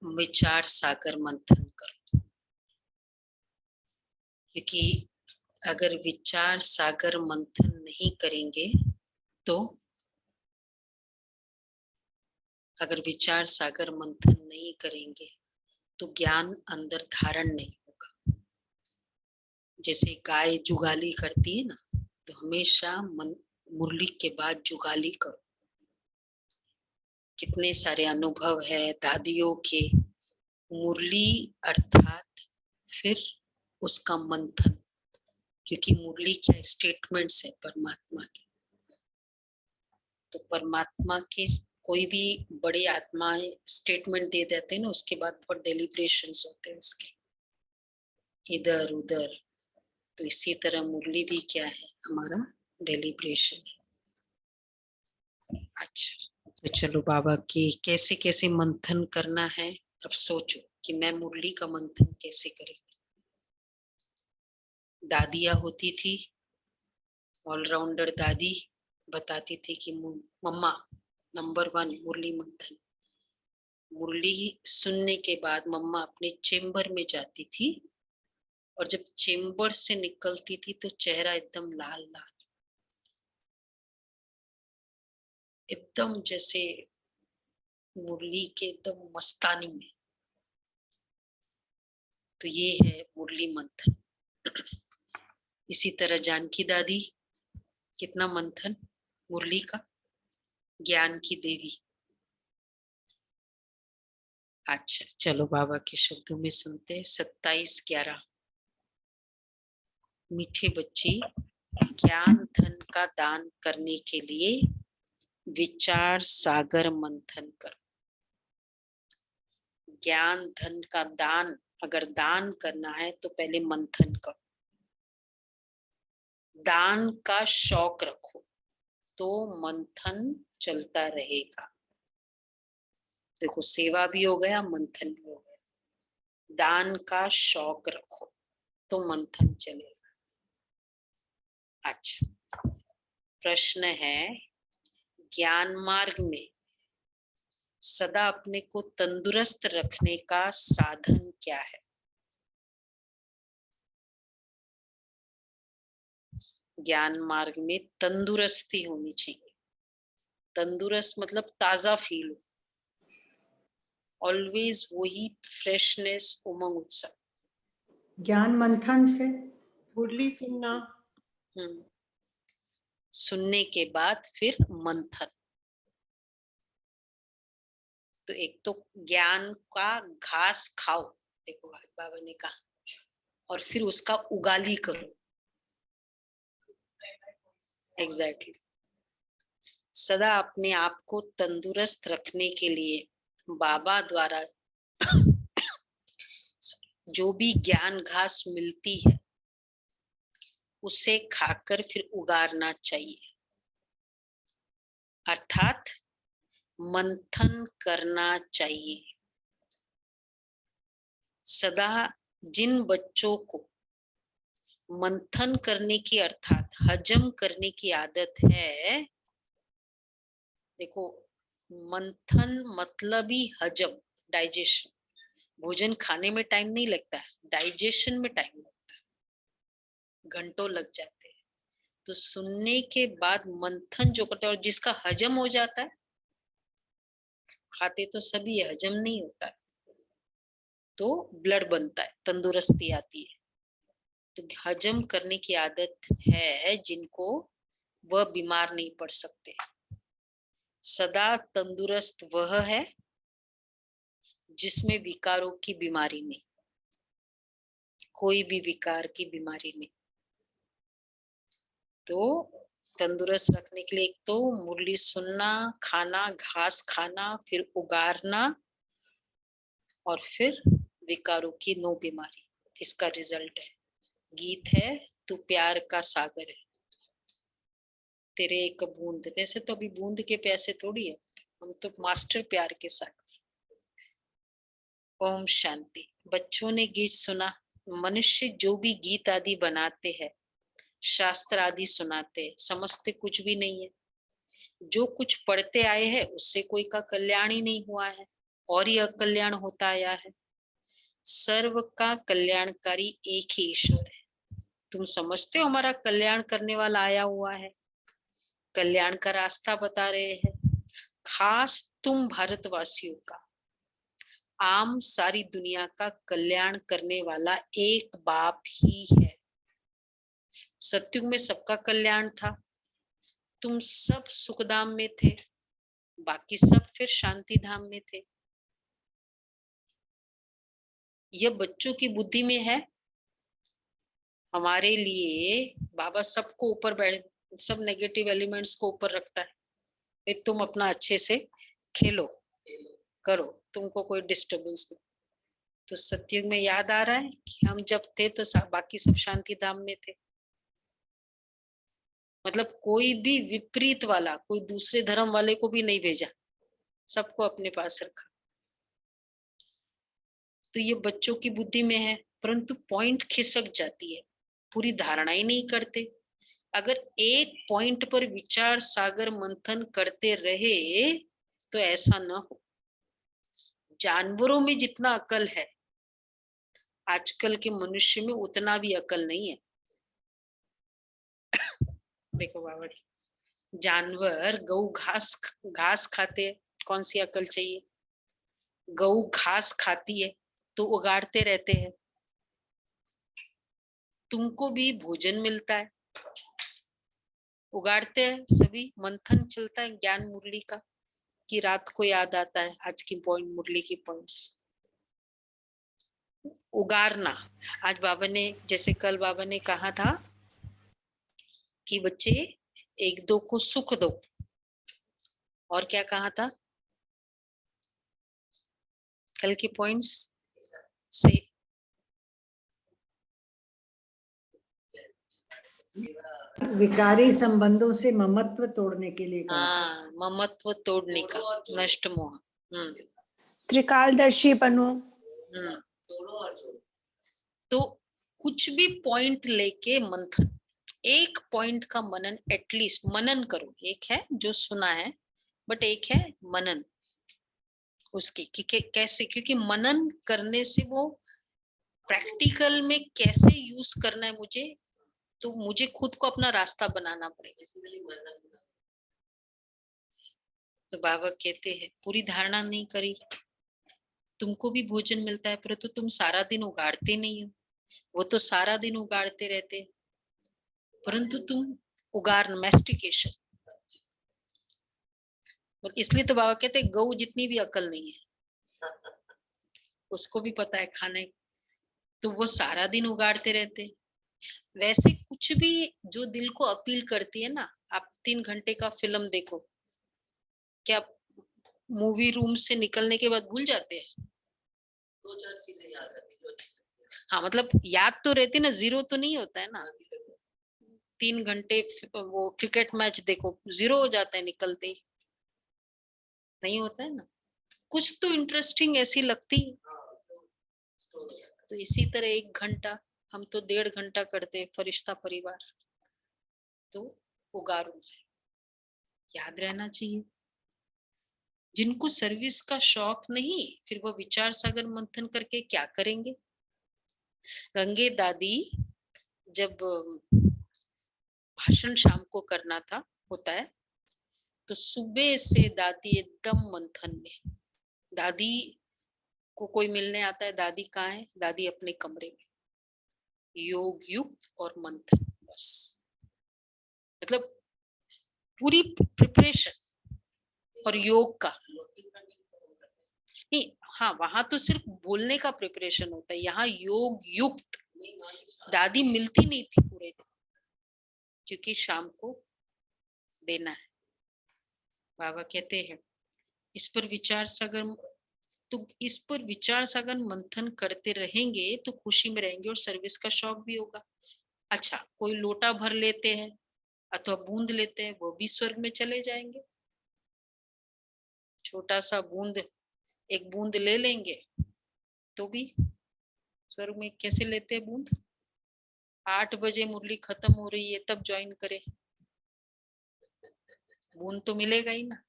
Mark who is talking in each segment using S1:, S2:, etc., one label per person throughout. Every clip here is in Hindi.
S1: विचार सागर मंथन करो, क्योंकि अगर विचार सागर मंथन नहीं करेंगे तो ज्ञान अंदर धारण नहीं होगा। जैसे गाय जुगाली करती है ना, तो हमेशा मुरली के बाद जुगाली करो। कितने सारे अनुभव है दादियों के, मुरली अर्थात फिर उसका मंथन, क्योंकि मुरली क्या स्टेटमेंट्स है परमात्मा के। तो परमात्मा के कोई भी बड़ी आत्माएं स्टेटमेंट दे देते हैं ना, उसके बाद बहुत डेलिब्रेशंस होते हैं उसके इधर उधर। तो इसी तरह मुरली भी क्या है, हमारा डेलिब्रेशन है। अच्छा, तो चलो बाबा की कैसे कैसे मंथन करना है। अब सोचो कि मैं मुरली का मंथन कैसे करेंगी। दादियाँ होती थी, ऑलराउंडर दादी बताती थी कि मम्मा नंबर 1 मुरली मंथन। मुरली सुनने के बाद मम्मा अपने चेम्बर में जाती थी, और जब चेम्बर से निकलती थी तो चेहरा एकदम लाल लाल, एकदम जैसे मुरली के एकदम मस्तानी में। तो ये है मुरली मंथन। इसी तरह जानकी दादी, कितना मंथन मुरली का, ज्ञान की देवी। अच्छा चलो बाबा के शब्दों में सुनते हैं। 27/11। मीठे बच्चे, ज्ञान धन का दान करने के लिए विचार सागर मंथन करो। ज्ञान धन का दान अगर दान करना है तो पहले मंथन करो। दान का शौक रखो तो मंथन चलता रहेगा। देखो, सेवा भी हो गया, मंथन भी हो गया। दान का शौक रखो तो मंथन चलेगा। अच्छा, प्रश्न है, ज्ञान मार्ग में सदा अपने को तंदुरुस्त रखने का साधन क्या है? ज्ञान मार्ग में तंदुरुस्ती होनी चाहिए। तंदुरुस्त मतलब ताजा फील हो, ऑलवेज वही फ्रेशनेस, उमंग उत्साह।
S2: ज्ञान मंथन से
S3: मुरली सुनना,
S1: सुनने के बाद फिर मंथन। तो एक तो ज्ञान का घास खाओ, देखो बाबा ने कहा, और फिर उसका उगाली करो। एग्जैक्टली। सदा अपने आप को तंदुरुस्त रखने के लिए बाबा द्वारा जो भी ज्ञान घास मिलती है उसे खाकर फिर उगारना चाहिए, अर्थात मंथन करना चाहिए। सदा जिन बच्चों को मंथन करने की अर्थात हजम करने की आदत है, देखो मंथन मतलब ही हजम, डाइजेशन। भोजन खाने में टाइम नहीं लगता है, डाइजेशन में टाइम लगता है, घंटों लग जाते हैं। तो सुनने के बाद मंथन जो करते हैं, और जिसका हजम हो जाता है, खाते तो सभी है, हजम नहीं होता है, तो ब्लड बनता है, तंदुरुस्ती आती है। तो हजम करने की आदत है जिनको, वह बीमार नहीं पड़ सकते। सदा तंदुरुस्त वह है जिसमें विकारों की बीमारी नहीं, कोई भी विकार की बीमारी नहीं। तो तंदुरुस्त रखने के लिए एक तो मुरली सुनना, खाना, घास खाना, फिर उगारना, और फिर विकारों की नो बीमारी। इसका रिजल्ट है, गीत है, तू प्यार का सागर है, तेरे एक बूंद। वैसे तो अभी बूंद के प्यासे थोड़ी है, हम तो मास्टर प्यार के सागर। ओम शांति। बच्चों ने गीत सुना। मनुष्य जो भी गीत आदि बनाते हैं, शास्त्र आदि सुनाते हैं, समझते कुछ भी नहीं है। जो कुछ पढ़ते आए हैं उससे कोई का कल्याण ही नहीं हुआ है, और ही अकल्याण होता आया है। सर्व का कल्याणकारी एक ही ईश्वर है। तुम समझते हो हमारा कल्याण करने वाला आया हुआ है, कल्याण का रास्ता बता रहे हैं। खास तुम भारतवासियों का, आम सारी दुनिया का कल्याण करने वाला एक बाप ही है। सतयुग में सबका कल्याण था, तुम सब सुखधाम में थे, बाकी सब फिर शांति धाम में थे। यह बच्चों की बुद्धि में है। हमारे लिए बाबा सबको ऊपर बैठ, सब नेगेटिव एलिमेंट्स को ऊपर रखता है। तुम अपना अच्छे से खेलो करो, तुमको कोई डिस्टरबेंस नहीं। तो सतयुग में याद आ रहा है कि हम जब थे तो बाकी सब शांति धाम में थे। मतलब कोई भी विपरीत वाला, कोई दूसरे धर्म वाले को भी नहीं भेजा, सबको अपने पास रखा। तो ये बच्चों की बुद्धि में है, परंतु पॉइंट खिसक जाती है, पूरी धारणा ही नहीं करते। अगर एक पॉइंट पर विचार सागर मंथन करते रहे तो ऐसा न हो। जानवरों में जितना अकल है, आजकल के मनुष्य में उतना भी अकल नहीं है। देखो बाबा, जानवर गऊ घास खाते हैं, कौन सी अकल चाहिए? गऊ घास खाती है तो उगाड़ते रहते हैं। तुमको भी भोजन मिलता है, उगाड़ते हैं सभी, मंथन चलता है ज्ञान मुरली का, कि रात को याद आता है आज की पॉइंट, मुरली की पॉइंट्स। उगारना, आज बाबा ने, जैसे कल बाबा ने कहा था कि बच्चे एक दो को सुख दो, और क्या कहा था कल के पॉइंट्स से?
S2: विकारी संबंधों से ममत्व तोड़ने के लिए कहा।
S1: हाँ, ममत्व तोड़ने का, नष्ट मोह।
S4: त्रिकालदर्शी बनो।
S1: तो कुछ भी पॉइंट लेके मंथन, एक पॉइंट का मनन, एटलीस्ट मनन करो। एक है जो सुना है, बट एक है मनन उसकी, कि कैसे, क्योंकि मनन करने से वो प्रैक्टिकल में कैसे यूज करना है मुझे, तो मुझे खुद को अपना रास्ता बनाना पड़ेगा। तो बाबा कहते हैं पूरी धारणा नहीं करी, तुमको भी भोजन मिलता है, परंतु तुम सारा दिन उगाड़ते नहीं हो। वो तो सारा दिन उगाड़ते रहते, परंतु तुम उगार, मैस्टिकेशन। इसलिए तो बाबा कहते हैं गऊ जितनी भी अकल नहीं है, उसको भी पता है खाने, तो वो सारा दिन उगाड़ते रहते। वैसे कुछ भी जो दिल को अपील करती है ना, आप 3 घंटे का फिल्म देखो, क्या मूवी रूम से निकलने के बाद भूल जाते हैं? 2-4 चीजें याद रहती। हाँ, मतलब याद तो रहती ना, जीरो तो नहीं होता है ना। 3 घंटे वो क्रिकेट मैच देखो, जीरो हो जाता है निकलते ही, नहीं होता है ना। कुछ तो इंटरेस्टिंग ऐसी लगती। तो इसी तरह 1 घंटा, हम तो 1.5 घंटा करते फरिश्ता परिवार, तो उगारू है, याद रहना चाहिए। जिनको सर्विस का शौक नहीं, फिर वो विचार सागर मंथन करके क्या करेंगे? गंगे दादी जब भाषण शाम को करना था, होता है, तो सुबह से दादी एकदम मंथन में। दादी को कोई मिलने आता है, दादी कहाँ है? दादी अपने कमरे में, योग युक्त और मंथन, बस। मतलब पूरी प्रिपरेशन, और योग का नहीं। हाँ, वहां तो सिर्फ बोलने का प्रिपरेशन होता है, यहाँ योग युक्त। दादी मिलती नहीं थी पूरे दिन, क्योंकि शाम को देना है। बाबा कहते हैं इस पर विचार सागर, तो इस पर विचार सागर मंथन करते रहेंगे तो खुशी में रहेंगे, और सर्विस का शौक भी होगा। अच्छा, कोई लोटा भर लेते हैं अथवा बूंद लेते हैं, वो भी स्वर्ग में चले जाएंगे। छोटा सा बूंद, एक बूंद ले लेंगे तो भी स्वर्ग में कैसे लेते हैं बूंद? 8 बजे मुरली खत्म हो रही है तब ज्वाइन करे, बूंद तो मिलेगा ही ना।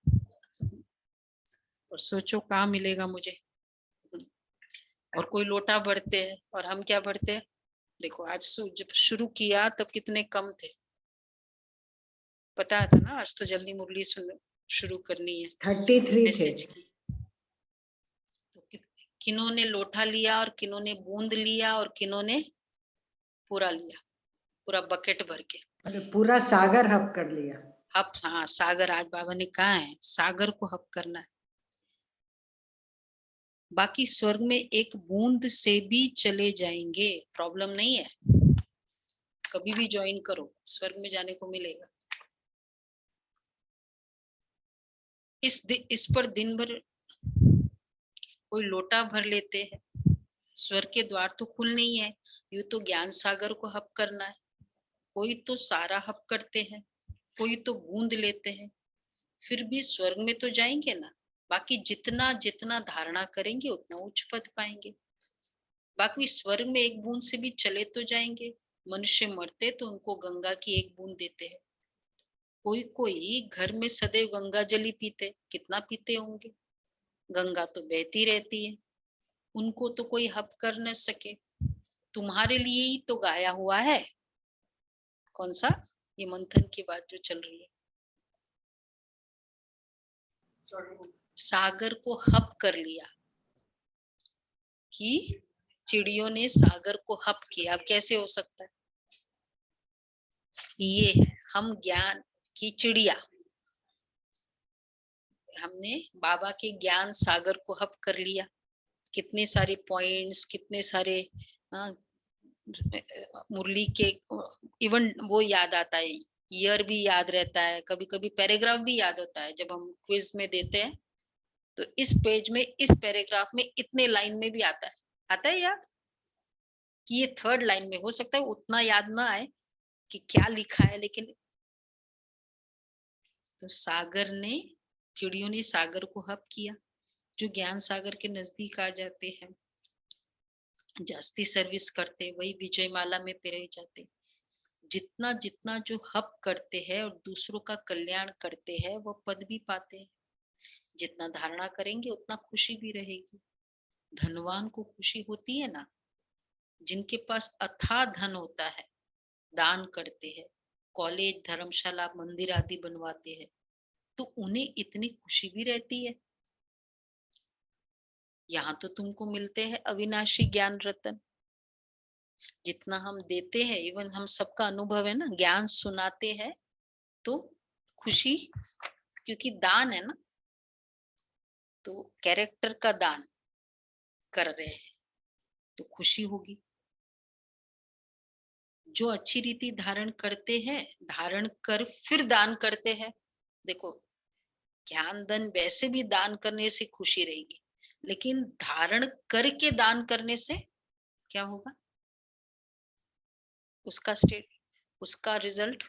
S1: और सोचो कहाँ मिलेगा मुझे। और कोई लोटा भरते हैं और हम क्या भरते हैं, देखो आज जब शुरू किया तब कितने कम थे, पता था ना आज तो जल्दी मुरली शुरू करनी है।
S2: 33 थे।
S1: मैसेज की तो किन्होंने लोटा लिया और किन्होंने बूंद लिया और किन्होंने पूरा लिया, पूरा बकेट भर के।
S2: पूरा सागर हप कर लिया।
S1: हप, हाँ सागर, आज बाबा ने कहा है सागर को हप करना है। बाकी स्वर्ग में एक बूंद से भी चले जाएंगे, प्रॉब्लम नहीं है, कभी भी ज्वाइन करो, स्वर्ग में जाने को मिलेगा। इस पर दिन भर कोई लोटा भर लेते हैं, स्वर्ग के द्वार तो खुल नहीं है, यूं तो ज्ञान सागर को हप करना है। कोई तो सारा हप करते हैं, कोई तो बूंद लेते हैं, फिर भी स्वर्ग में तो जाएंगे ना। बाकी जितना जितना धारणा करेंगे उतना उच्च पद पाएंगे। बाकी स्वर्ग में एक बूंद से भी चले तो जाएंगे। मनुष्य मरते तो उनको गंगा की एक बूंद देते हैं। कोई कोई घर में सदैव गंगा जल ही पीते, कितना पीते होंगे, गंगा तो बहती रहती है, उनको तो कोई हप कर न सके। तुम्हारे लिए ही तो गाया हुआ है, कौन सा, ये मंथन की बात जो चल रही है, सागर को हप कर लिया कि चिड़ियों ने सागर को हप किया। अब कैसे हो सकता है, ये है हम ज्ञान की चिड़िया, हमने बाबा के ज्ञान सागर को हप कर लिया। कितने सारे पॉइंट्स, कितने सारे मुरली के, इवन वो याद आता है, ईयर भी याद रहता है, कभी कभी पैराग्राफ भी याद होता है। जब हम क्विज में देते हैं तो इस पेज में, इस पैराग्राफ में इतने लाइन में भी आता है याद, कि ये थर्ड लाइन में हो सकता है उतना याद ना आए कि क्या लिखा है, लेकिन तो सागर ने, चिड़ियों ने सागर को हप किया। जो ज्ञान सागर के नजदीक आ जाते हैं, जास्ती सर्विस करते, वही विजय माला में रह जाते। जितना जितना जो हप करते हैं और दूसरों का कल्याण करते हैं, वो पद भी पाते हैं। जितना धारणा करेंगे उतना खुशी भी रहेगी। धनवान को खुशी होती है ना, जिनके पास अथाह धन होता है, दान करते हैं, कॉलेज, धर्मशाला, मंदिर आदि बनवाते हैं, तो उन्हें इतनी खुशी भी रहती है। यहाँ तो तुमको मिलते हैं अविनाशी ज्ञान रतन, जितना हम देते हैं, इवन हम सबका अनुभव है ना, ज्ञान सुनाते हैं तो खुशी, क्योंकि दान है ना, तो कैरेक्टर का दान कर रहे हैं तो खुशी होगी। जो अच्छी रीति धारण करते हैं, धारण कर फिर दान करते हैं, देखो ज्ञान धन वैसे भी दान करने से खुशी रहेगी, लेकिन धारण करके दान करने से क्या होगा, उसका उसका रिजल्ट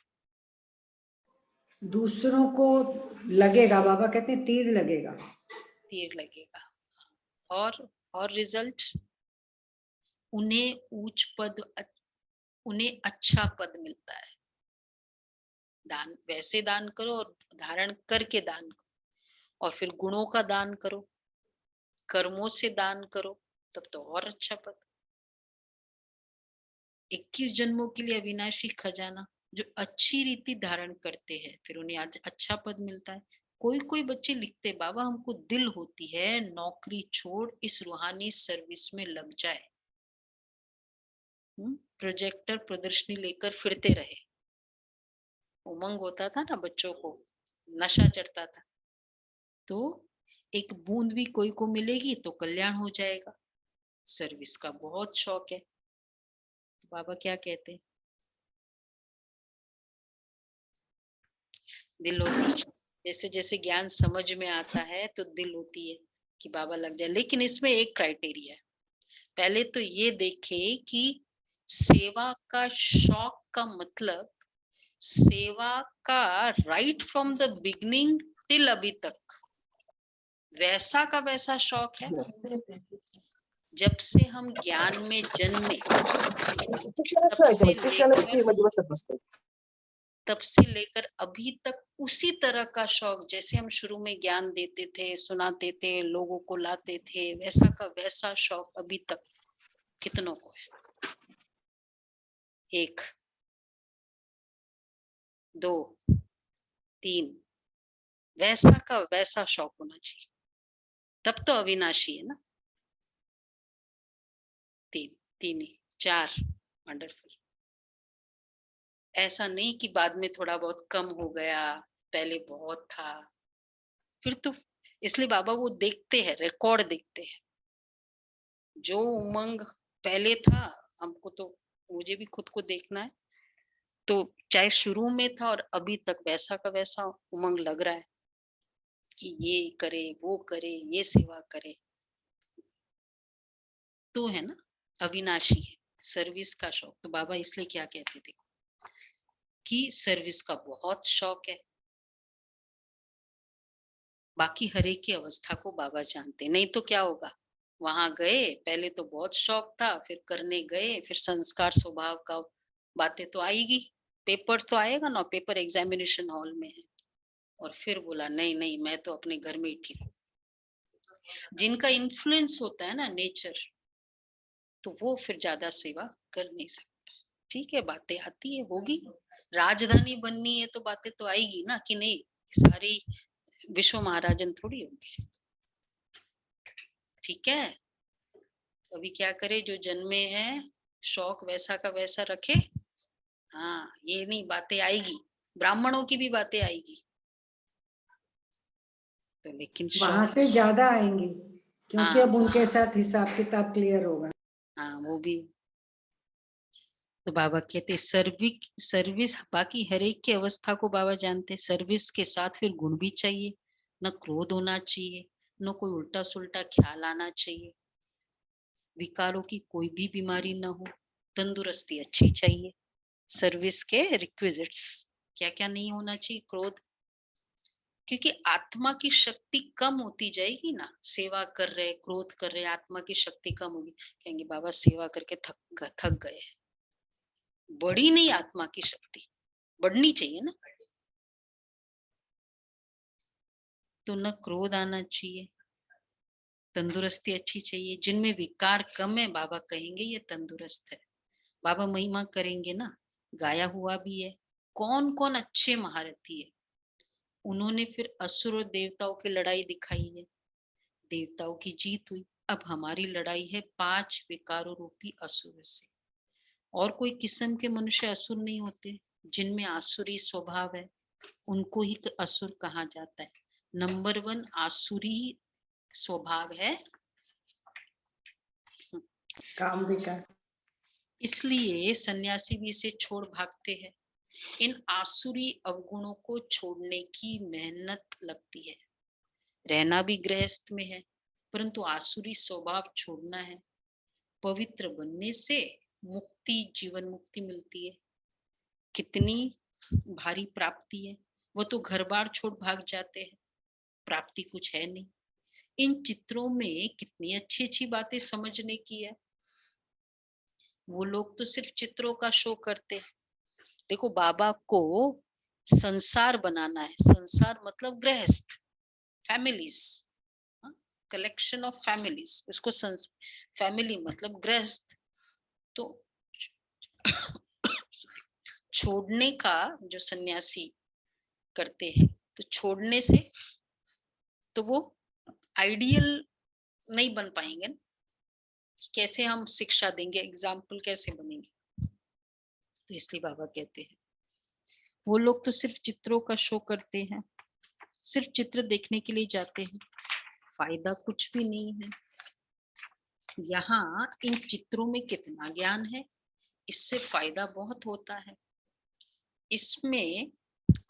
S2: दूसरों को लगेगा, बाबा कहते हैं तीर लगेगा,
S1: तीर लगेगा। और रिजल्ट, उन्हें उच्च पद, उन्हें अच्छा पद मिलता है। दान वैसे दान करो और धारण करके दान करो, और फिर गुणों का दान करो, कर्मों से दान करो, तब तो और अच्छा पद। 21 जन्मों के लिए अविनाशी खजाना, जो अच्छी रीति धारण करते हैं फिर उन्हें आज अच्छा पद मिलता है। कोई कोई बच्चे लिखते, बाबा हमको दिल होती है नौकरी छोड़ इस रूहानी सर्विस में लग जाए। प्रोजेक्टर प्रदर्शनी लेकर फिरते रहे, उमंग होता था ना बच्चों को, नशा चढ़ता था। तो एक बूंद भी कोई को मिलेगी तो कल्याण हो जाएगा। सर्विस का बहुत शौक है, तो बाबा क्या कहते हैं, दिल होती है। जैसे जैसे ज्ञान समझ में आता है तो दिल होती है कि बाबा लग जाए, लेकिन इसमें एक क्राइटेरिया है। पहले तो ये देखे कि सेवा का शौक का मतलब, सेवा का right from the beginning till अभी तक वैसा का वैसा शौक है। जब से हम ज्ञान में जन्मे तब से लेकर तब से लेकर अभी तक उसी तरह का शौक, जैसे हम शुरू में ज्ञान देते थे, सुनाते थे, लोगों को लाते थे, वैसा का वैसा शौक अभी तक कितनों को है? 1, 2, 3, वैसा का वैसा शौक होना चाहिए, तब तो अविनाशी है ना। 3 ही, 4, वंडरफुल। ऐसा नहीं कि बाद में थोड़ा बहुत कम हो गया, पहले बहुत था, फिर तो इसलिए बाबा वो देखते हैं, रिकॉर्ड देखते हैं। जो उमंग पहले था, हमको तो, मुझे भी खुद को देखना है, तो चाहे शुरू में था और अभी तक वैसा का वैसा उमंग लग रहा है कि ये करे, वो करे, ये सेवा करे, तो है ना, अविनाशी है। सर्विस का शौक, तो बाबा इसलिए क्या कहते थे कि सर्विस का बहुत शौक है। बाकी हर एक की अवस्था को बाबा जानते, नहीं तो क्या होगा, वहां गए, पहले तो बहुत शौक था, फिर करने गए, फिर संस्कार स्वभाव का बातें तो आएगी, पेपर तो आएगा ना, पेपर एग्जामिनेशन हॉल में है, और फिर बोला नहीं नहीं, मैं तो अपने घर में ही ठीक हूँ। जिनका इन्फ्लुएंस होता है ना नेचर, तो वो फिर ज्यादा सेवा कर नहीं सकता। ठीक है, बातें आती है, होगी, राजधानी बननी है तो बातें तो आएगी ना, कि नहीं सारी विश्व महाराजन थोड़ी होंगे। ठीक है, तो अभी क्या करे, जो जन्मे हैं शौक वैसा का वैसा रखे। हाँ, ये नहीं, बातें आएगी, ब्राह्मणों की भी बातें आएगी, तो लेकिन
S2: वहां
S1: शौक,
S2: से ज्यादा आएंगी, क्योंकि
S1: हाँ
S2: अब उनके साथ हिसाब किताब क्लियर होगा।
S1: हाँ, वो भी। तो बाबा कहते सर्विस, बाकी हर एक की अवस्था को बाबा जानते, सर्विस के साथ फिर गुण भी चाहिए, न क्रोध होना चाहिए, न कोई उल्टा सुल्टा ख्याल आना चाहिए, विकारों की कोई भी बीमारी न हो, तंदुरुस्ती अच्छी चाहिए। सर्विस के रिक्विजिट्स क्या क्या नहीं होना चाहिए, क्रोध, क्योंकि आत्मा की शक्ति कम होती जाएगी ना, सेवा कर रहे, क्रोध कर रहे, आत्मा की शक्ति कम होगी, कहेंगे बाबा सेवा करके थक गए। बढ़ी नहीं आत्मा की शक्ति, बढ़नी चाहिए ना। तो न क्रोध आना चाहिए, तंदुरुस्ती अच्छी चाहिए, जिनमें विकार कम है बाबा कहेंगे ये तंदुरुस्त है। बाबा महिमा करेंगे ना, गाया हुआ भी है, कौन कौन अच्छे महारथी है, उन्होंने फिर असुर और देवताओं की लड़ाई दिखाई है, देवताओं की जीत हुई। अब हमारी लड़ाई है 5 विकारों रूपी असुर से। और कोई किस्म के मनुष्य असुर नहीं होते, जिनमें आसुरी स्वभाव है उनको ही असुर कहा जाता है। नंबर 1 आसुरी स्वभाव है
S2: काम विकार।
S1: इसलिए सन्यासी भी इसे छोड़ भागते हैं। इन आसुरी अवगुणों को छोड़ने की मेहनत लगती है, रहना भी गृहस्थ में है, परंतु आसुरी स्वभाव छोड़ना है। पवित्र बनने से मुक्ति, जीवन मुक्ति मिलती है। कितनी भारी प्राप्ति है, वो तो घर बार छोड़ भाग जाते हैं, प्राप्ति कुछ है नहीं। इन चित्रों में कितनी अच्छी अच्छी बातें समझने की है, वो लोग तो सिर्फ चित्रों का शो करते। देखो बाबा को संसार बनाना है, संसार मतलब गृहस्थ, फैमिलीज, कलेक्शन ऑफ फैमिलीज, इसको फैमिली मतलब गृहस्थ। तो छोड़ने का जो सन्यासी करते हैं, तो छोड़ने से तो वो आइडियल नहीं बन पाएंगे ना, कैसे हम शिक्षा देंगे, एग्जाम्पल कैसे बनेंगे। तो इसलिए बाबा कहते हैं वो लोग तो सिर्फ चित्रों का शो करते हैं, सिर्फ चित्र देखने के लिए जाते हैं, फायदा कुछ भी नहीं है। यहाँ इन चित्रों में कितना ज्ञान है, इससे फायदा बहुत होता है। इसमें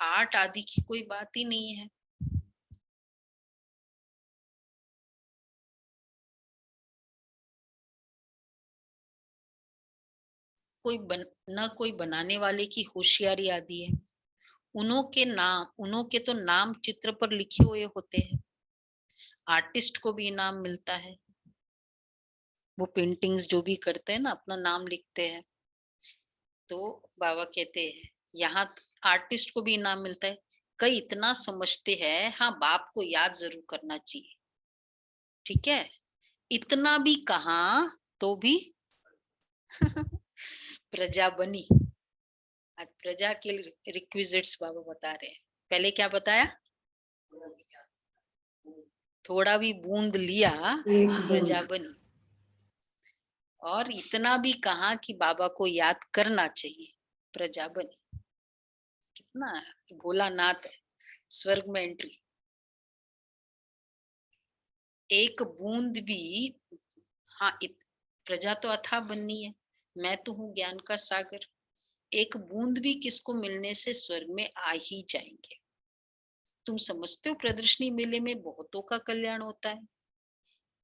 S1: आर्ट आदि की कोई बात ही नहीं है। न कोई बनाने वाले की होशियारी आदि है, उन्हों के तो नाम चित्र पर लिखे हुए होते हैं। आर्टिस्ट को भी इनाम मिलता है, वो पेंटिंग्स जो भी करते हैं ना, अपना नाम लिखते हैं। तो बाबा कहते हैं यहाँ आर्टिस्ट को भी इनाम मिलता है। कई इतना समझते हैं, हाँ बाप को याद जरूर करना चाहिए, ठीक है। इतना भी कहा तो भी प्रजा बनी। आज प्रजा के रिक्विजिट्स बाबा बता रहे हैं। पहले क्या बताया? थोड़ा भी बूंद लिया
S2: एक
S1: प्रजा
S2: बूंद।
S1: बनी। और इतना भी कहा कि बाबा को याद करना चाहिए, प्रजा बनी। कितना भोलानाथ है। स्वर्ग में एंट्री। एक बूंद भी, हाँ प्रजा तो अथाह बननी है। मैं तो हूँ ज्ञान का सागर। एक बूंद भी किसको मिलने से स्वर्ग में आ ही जाएंगे। तुम समझते हो प्रदर्शनी मेले में बहुतों का कल्याण होता है।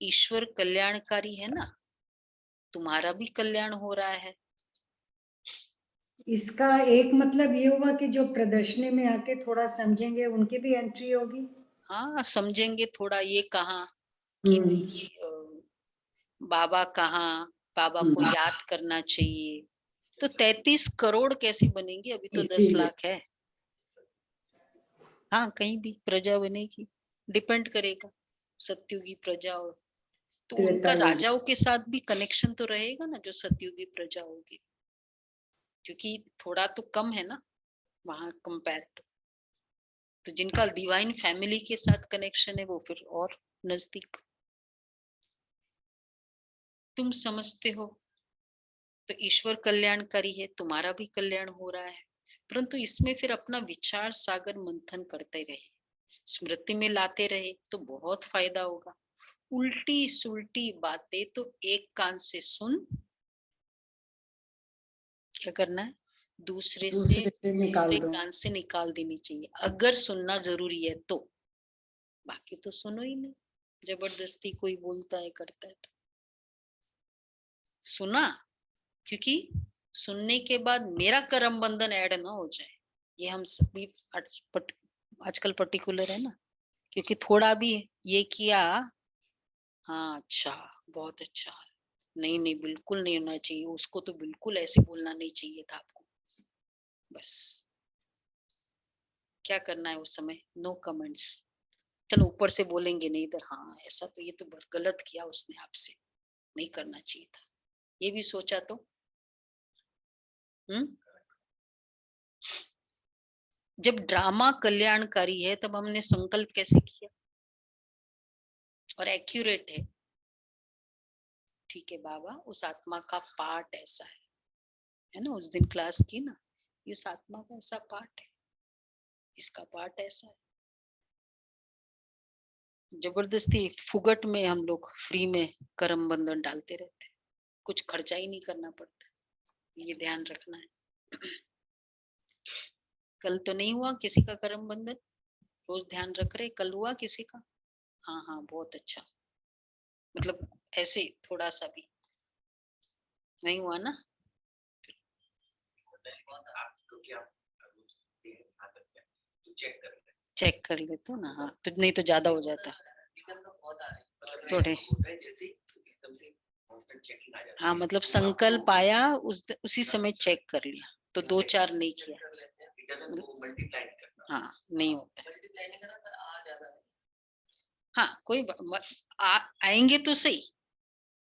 S1: ईश्वर कल्याणकारी है ना, तुम्हारा भी कल्याण हो रहा है।
S2: इसका एक मतलब ये हुआ कि जो प्रदर्शनी में आके थोड़ा समझेंगे उनकी भी एंट्री होगी।
S1: हाँ समझेंगे थोड़ा। ये कहा कि भाई बाबा कहाँ, बाबा को याद करना चाहिए। तो 33 करोड़ कैसे बनेंगे? अभी तो 10
S2: इसीलिए
S1: लाख है। हाँ कहीं भी प्रजा बनेगी, डिपेंड करेगा सत्युगी प्रजा और तो उनका
S2: त्रेता युग।
S1: राजाओं के साथ भी कनेक्शन तो रहेगा ना, जो सतयुगी प्रजा होगी, क्योंकि थोड़ा तो कम है ना वहां कंपेयर टू। तो जिनका डिवाइन फैमिली के साथ कनेक्शन है वो फिर और नजदीक। तुम समझते हो तो ईश्वर कल्याणकारी है, तुम्हारा भी कल्याण हो रहा है। परंतु इसमें फिर अपना विचार सागर मंथन करते रहे, स्मृति में लाते रहे तो बहुत फायदा होगा। उल्टी सुल्टी बातें तो एक कान से सुन, क्या करना है? दूसरे से
S2: निकाल
S1: दूसरे
S2: दो।
S1: कान से निकाल देनी चाहिए, अगर सुनना जरूरी है तो। बाकी तो सुनो ही नहीं। जबरदस्ती कोई बोलता है करता है तो सुना, क्योंकि सुनने के बाद मेरा कर्म बंधन ऐड ना हो जाए। ये हम सभी आजकल पर्टिकुलर है ना, क्योंकि थोड़ा भी ये किया, हाँ अच्छा, बहुत अच्छा, नहीं नहीं बिल्कुल नहीं होना चाहिए, उसको तो बिल्कुल ऐसे बोलना नहीं चाहिए था आपको। बस क्या करना है उस समय? No comments. चलो ऊपर से बोलेंगे नहीं इधर, हाँ ऐसा तो ये तो बहुत गलत किया उसने आपसे, नहीं करना चाहिए था, ये भी सोचा तो। जब ड्रामा कल्याणकारी है तब हमने संकल्प कैसे किया और एक्यूरेट है। ठीक है बाबा, उस आत्मा का पार्ट ऐसा है ना, उस दिन क्लास की ना, ये उस आत्मा का ऐसा पार्ट है, इसका पार्ट ऐसा है। जबरदस्ती फुगट में हम लोग फ्री में कर्म बंधन डालते रहते, कुछ खर्चा ही नहीं करना पड़ता। ये ध्यान रखना है। कल तो नहीं हुआ किसी का कर्म बंधन, रोज ध्यान रख रहे। कल हुआ किसी का? हाँ हाँ बहुत अच्छा, मतलब ऐसे थोड़ा सा भी नहीं हुआ ना? चेक कर लेते ना, हाँ तो नहीं तो ज्यादा हो जाता थोड़े। हाँ मतलब संकल्प आया उसी समय चेक कर लिया, तो 2-4 नहीं किया। हाँ नहीं होता। हाँ कोई आएंगे तो सही,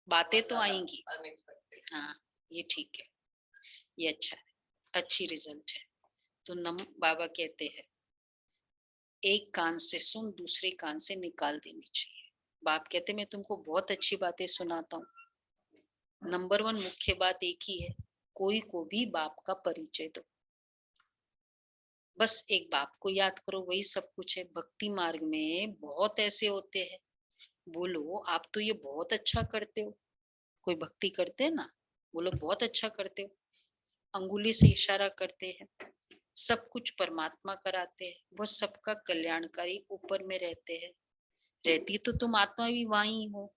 S1: बातें तो आएंगी। हाँ ये ठीक है, ये अच्छा है, अच्छी रिजल्ट है। तो बाबा कहते हैं एक कान से सुन, दूसरे कान से निकाल देनी चाहिए। बाप कहते मैं तुमको बहुत अच्छी बातें सुनाता हूँ। नंबर 1 मुख्य बात एक ही है, कोई को भी बाप का परिचय दो। बस एक बाप को याद करो, वही सब कुछ है। भक्ति मार्ग में बहुत ऐसे होते हैं, बोलो आप तो ये बहुत अच्छा करते हो, कोई भक्ति करते हैं ना, बोलो बहुत अच्छा करते हो, अंगुली से इशारा करते हैं, सब कुछ परमात्मा कराते हैं, वो सबका कल्याणकारी ऊपर में रहते हैं। रहती तो तुम आत्मा भी वही हो।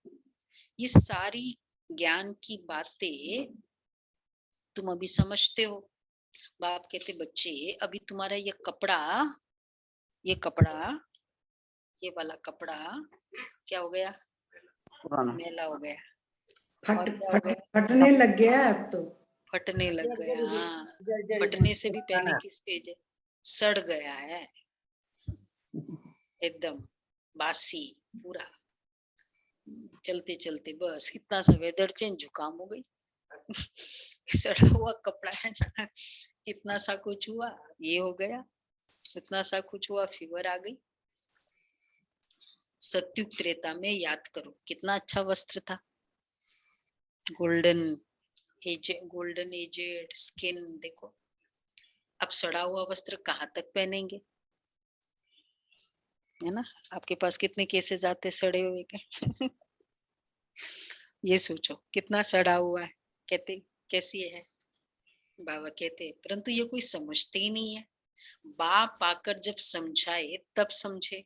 S1: ये सारी ज्ञान की बातें तुम अभी समझते हो। बाप कहते बच्चे अभी तुम्हारा ये कपड़ा, ये वाला कपड़ा क्या हो गया? मैला हो गया। और क्या हो गया?
S2: फटने लग गया अब तो।
S1: फटने लग
S2: जर्जर
S1: गया। हाँ,
S2: जर्जर
S1: फटने से भी पहले
S3: हाँ।
S1: की स्टेज है, सड़ गया है एकदम, बासी पूरा। चलते चलते बस इतना सा वेदर चेंज, जुकाम हो गई। सड़ा हुआ कपड़ा है ना, इतना सा कुछ हुआ, ये हो गया, इतना सा कुछ हुआ, फीवर आ गई। सत्युग त्रेता में याद करो कितना अच्छा वस्त्र था, गोल्डन गोल्डन एजेड स्किन। देखो अब सड़ा हुआ वस्त्र कहाँ तक पहनेंगे, है ना। आपके पास कितने केसेस आते सड़े हुए के। ये सोचो कितना सड़ा हुआ है, कहते कैसी है। बाबा कहते परंतु ये कोई समझते ही नहीं है। बाप आकर जब समझाए तब समझे।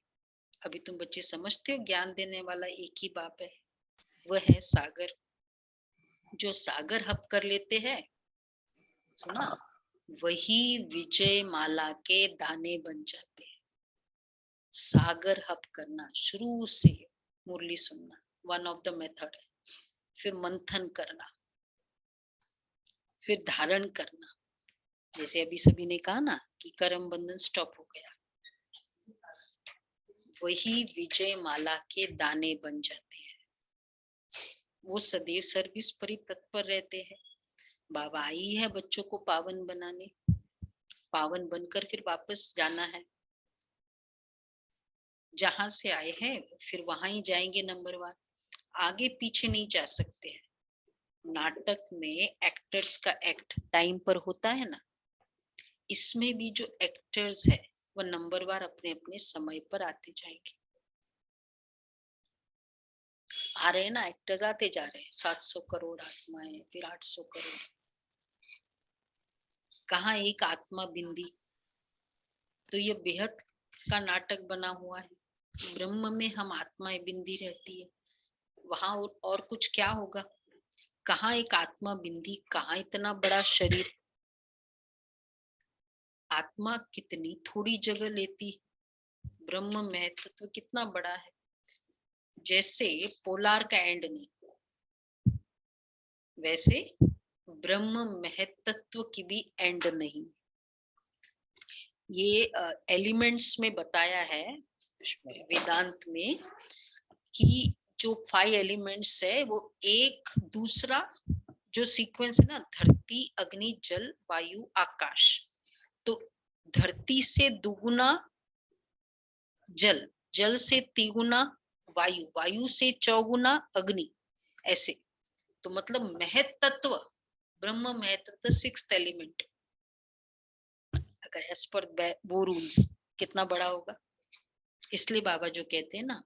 S1: अभी तुम बच्चे समझते हो, ज्ञान देने वाला एक ही बाप है, वह है सागर। जो सागर हप कर लेते हैं, सुना, वही विजय माला के दाने बन जाते हैं। सागर हप करना, शुरू से मुरली सुनना वन ऑफ द मेथड है। फिर मंथन करना, फिर धारण करना। जैसे अभी सभी ने कहा ना कि कर्म बंधन स्टॉप हो गया, वही विजय माला के दाने बन जाते हैं। वो सदैव सर्विस पर ही तत्पर रहते हैं। बाबा आई है बच्चों को पावन बनाने, पावन बनकर फिर वापस जाना है। जहां से आए हैं फिर वहां ही जाएंगे, नंबर 1। आगे पीछे नहीं जा सकते हैं। नाटक में एक्टर्स का एक्ट टाइम पर होता है ना, इसमें भी जो एक्टर्स है वो नंबर 1 अपने अपने समय पर आते जाएंगे। आ रहे हैं ना एक्टर्स, आते जा रहे हैं। 700 करोड़ आत्माएं, फिर 800 करोड़। कहाँ एक आत्मा बिंदी। तो ये बेहद का नाटक बना हुआ है। ब्रह्म में हम आत्माएं बिंदी रहती है, वहां और कुछ क्या होगा। कहाँ एक आत्मा बिंदी, कहाँ इतना बड़ा शरीर। आत्मा कितनी थोड़ी जगह लेती, ब्रह्म में तत्व कितना बड़ा है। जैसे पोलार का एंड नहीं, वैसे ब्रह्म महत्त्व की भी एंड नहीं। ये एलिमेंट्स में बताया है वेदांत में कि जो 5 एलिमेंट्स है वो एक दूसरा जो सीक्वेंस है ना, धरती अग्नि जल वायु आकाश। तो धरती से दुगुना जल, जल से तिगुना वायु, वायु से चौगुना अग्नि, ऐसे। तो मतलब महत्त्व, ब्रह्म महत्त्व 6th एलिमेंट, अगर एज पर वो रूल्स कितना बड़ा होगा। इसलिए बाबा जो कहते हैं ना,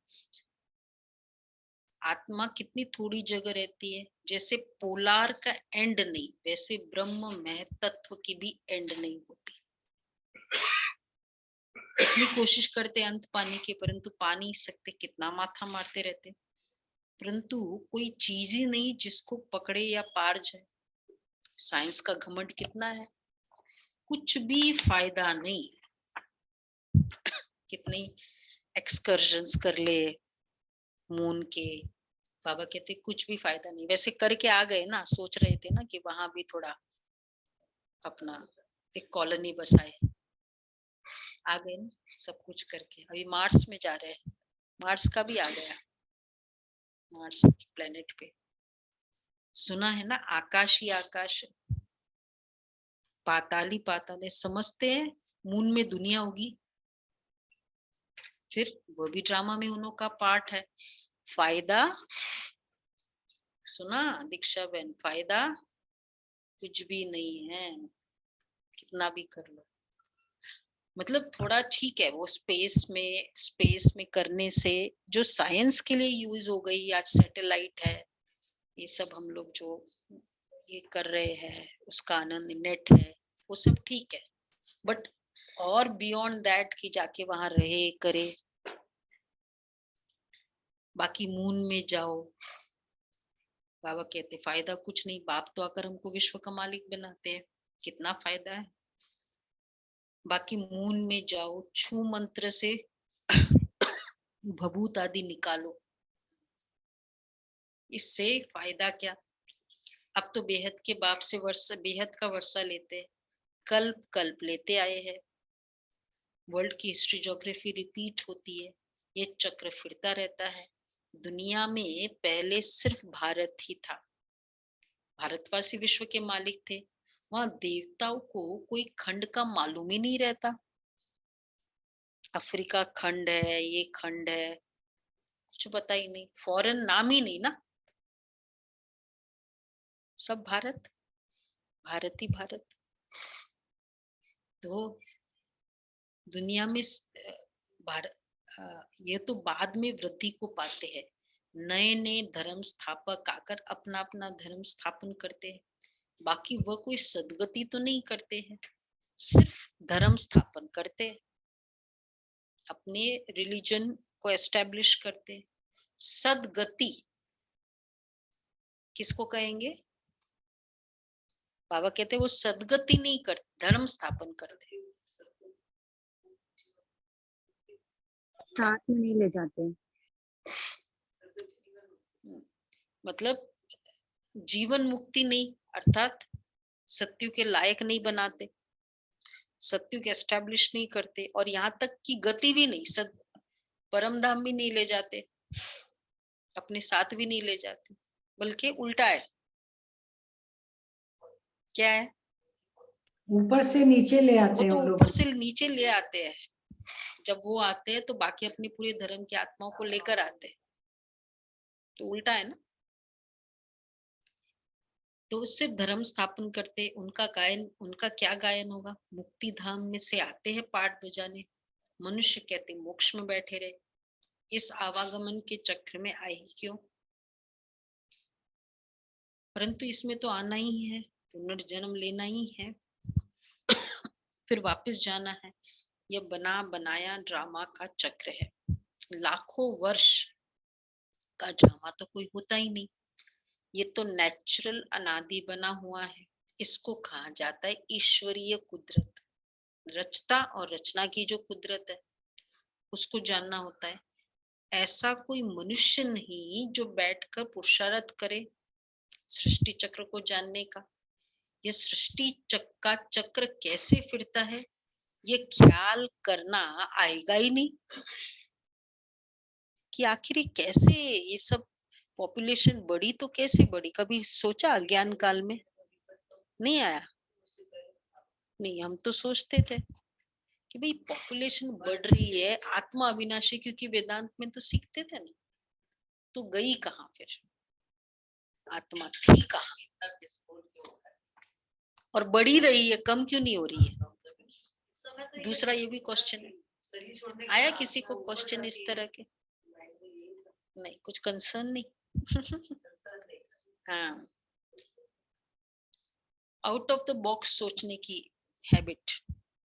S1: आत्मा कितनी थोड़ी जगह रहती है। जैसे पोलार का एंड नहीं, वैसे ब्रह्म महत्त्व की भी एंड नहीं होती। इतनी कोशिश करते अंत पाने की, परंतु पा नहीं सकते। कितना माथा मारते रहते, परंतु कोई चीज ही नहीं जिसको पकड़े या पार जाए। साइंस का घमंड कितना है, कुछ भी फायदा नहीं। कितनी एक्सकर्जन्स कर ले मून के, बाबा कहते कुछ भी फायदा नहीं। वैसे करके आ गए ना, सोच रहे थे ना कि वहां भी थोड़ा अपना एक कॉलोनी बसाए, आ गए ना सब कुछ करके। अभी मार्स में जा रहे हैं, मार्स का भी आ गया, मार्स प्लेनेट पे। सुना है ना, आकाश ही आकाश है, पाताल ही पाताल है। समझते हैं मून में दुनिया होगी, फिर वो भी ड्रामा में उन्हों का पार्ट है। फायदा सुना दीक्षा बहन, फायदा कुछ भी नहीं है, कितना भी कर लो। मतलब थोड़ा ठीक है वो स्पेस में करने से, जो साइंस के लिए यूज हो गई। आज सैटेलाइट है, ये सब हम लोग जो ये कर रहे हैं उसका आनंद, नेट है, वो सब ठीक है। बट और बियॉन्ड दैट कि जाके वहां रहे करे। बाकी मून में जाओ, बाबा कहते फायदा कुछ नहीं। बाप तो आकर हमको विश्व का मालिक बनाते हैं, कितना फायदा है। बाकी मून में जाओ, छू मंत्र से भभूत आदि निकालो, इससे फायदा क्या। अब तो बेहद के बाप से वर्षा, बेहद का वर्षा लेते हैं, कल्प कल्प लेते आए हैं। वर्ल्ड की हिस्ट्री ज्योग्राफी रिपीट होती है, ये चक्र फिरता रहता है। दुनिया में पहले सिर्फ भारत ही था, भारतवासी विश्व के मालिक थे। वहां देवताओं को कोई खंड का मालूम ही नहीं रहता। अफ्रीका खंड है, ये खंड है, कुछ पता ही नहीं, फॉरेन नाम ही नहीं ना, सब भारत, भारत ही भारत। तो दुनिया में भारत, ये तो बाद में वृद्धि को पाते हैं, नए नए धर्म स्थापक आकर अपना अपना धर्म स्थापन करते हैं। बाकी वह कोई सदगति तो नहीं करते हैं, सिर्फ धर्म स्थापन करते हैं, अपने रिलीजन को एस्टेब्लिश करते हैं। सदगति किसको कहेंगे? बाबा कहते हैं वो सदगति नहीं करते, धर्म स्थापन करते हैं।
S4: साथ में नहीं ले जाते,
S1: मतलब जीवन मुक्ति नहीं, अर्थात सत्यु के लायक नहीं बनाते, सत्यु के एस्टेब्लिश नहीं करते, और यहाँ तक की गति भी नहीं, परम धाम भी नहीं ले जाते, अपने साथ भी नहीं ले जाते, बल्कि उल्टा है। क्या है?
S2: ऊपर से नीचे ले
S1: वो
S2: आते हैं
S1: तो
S2: उन
S1: ऊपर
S2: लोगों
S1: से नीचे ले आते हैं। जब वो आते हैं तो बाकी अपने पूरे धर्म की आत्माओं को लेकर आते हैं, तो उल्टा है ना। तो सिर्फ धर्म स्थापन करते, उनका गायन, उनका क्या गायन होगा? मुक्ति धाम में से आते हैं पाठ बजाने, मनुष्य कहते मोक्ष में बैठे रहे, इस आवागमन के चक्र में आए ही क्यों? परंतु इसमें तो आना ही है, पुनर्जन्म लेना ही है, फिर वापस जाना है। यह बना बनाया ड्रामा का चक्र है, लाखों वर्ष का ड्रामा तो कोई होता ही नहीं, ये तो नेचुरल अनादि बना हुआ है। इसको कहा जाता है ईश्वरीय कुदरत। रचता और रचना की जो कुदरत है उसको जानना होता है। ऐसा कोई मनुष्य नहीं जो बैठकर पुरुषार्थ करे सृष्टि चक्र को जानने का। ये सृष्टि का चक्र कैसे फिरता है ये ख्याल करना आएगा ही नहीं, कि आखिर कैसे ये सब पॉपुलेशन बढ़ी, तो कैसे बढ़ी, कभी सोचा अज्ञान काल में? नहीं आया। नहीं, हम तो सोचते थे कि भाई पॉपुलेशन बढ़ रही है, आत्मा अविनाशी, क्योंकि वेदांत में तो सीखते थे ना, तो गई कहाँ फिर आत्मा, थी कहाँ? और बढ़ी रही है, कम क्यों नहीं हो रही है? दूसरा ये भी क्वेश्चन है, आया किसी को क्वेश्चन इस तरह के? नहीं, कुछ कंसर्न नहीं। हाँ, आउट ऑफ द बॉक्स सोचने की हैबिट,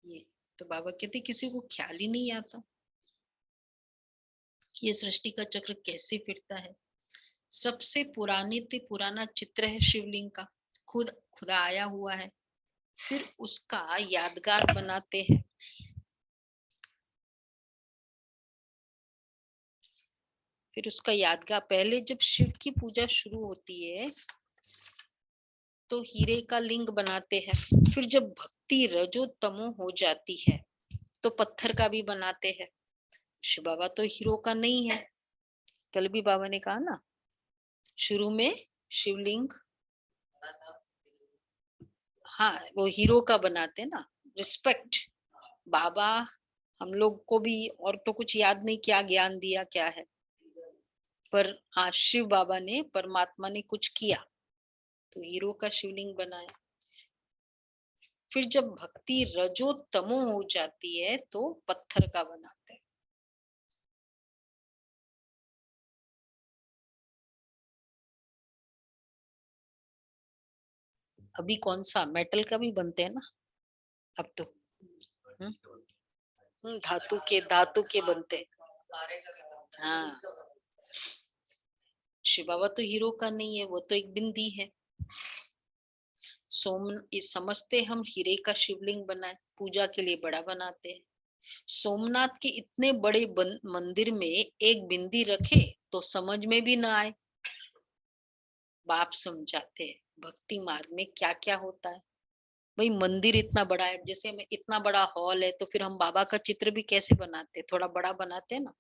S1: ये तो बाबा कहते किसी को ख्याल ही नहीं आता कि ये सृष्टि का चक्र कैसे फिरता है। सबसे पुराना चित्र है शिवलिंग का, खुदा आया हुआ है, फिर उसका यादगार बनाते हैं। फिर उसका यादगार, पहले जब शिव की पूजा शुरू होती है तो हीरे का लिंग बनाते हैं, फिर जब भक्ति रजो तमो हो जाती है तो पत्थर का भी बनाते हैं। शिव बाबा तो हीरो का नहीं है, कल भी बाबा ने कहा ना, शुरू में शिवलिंग, हाँ वो हीरो का बनाते ना, रिस्पेक्ट। बाबा हम लोग को भी और तो कुछ याद नहीं क्या ज्ञान दिया क्या है, पर हाँ शिव बाबा ने, परमात्मा ने कुछ किया तो हीरो का शिवलिंग बनाया। फिर जब भक्ति रजो तमो हो जाती है तो पत्थर का बनाते हैं। अभी कौन सा मेटल का भी बनते हैं ना अब तो, धातु के बनते हैं। हाँ, शिव बाबा तो हीरो का नहीं है, वो तो एक बिंदी है। समझते हम हीरे का शिवलिंग बनाए, पूजा के लिए बड़ा बनाते हैं। सोमनाथ के इतने बड़े मंदिर में एक बिंदी रखे तो समझ में भी ना आए, बाप समझाते हैं भक्ति मार्ग में क्या क्या होता है। भाई मंदिर इतना बड़ा है, जैसे में इतना बड़ा हॉल है तो फिर हम बाबा का चित्र भी कैसे बनाते हैं, थोड़ा बड़ा बनाते हैं ना।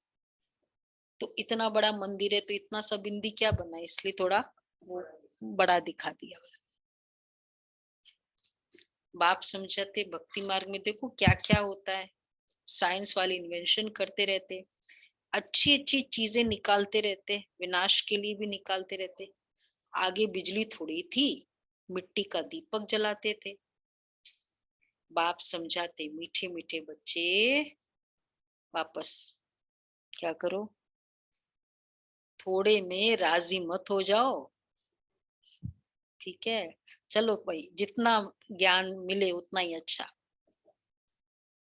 S1: तो इतना बड़ा मंदिर है तो इतना सा बिंदी क्या बना है, इसलिए थोड़ा वो बड़ा दिखा दिया। बाप समझाते भक्ति मार्ग में देखो क्या क्या होता है। साइंस वाले इन्वेंशन करते रहते, अच्छी अच्छी चीजें निकालते रहते, विनाश के लिए भी निकालते रहते। आगे बिजली थोड़ी थी, मिट्टी का दीपक जलाते थे। बाप समझाते मीठे मीठे बच्चे वापस क्या करो, थोड़े में राजी मत हो जाओ। ठीक है, चलो भाई जितना ज्ञान मिले उतना ही अच्छा।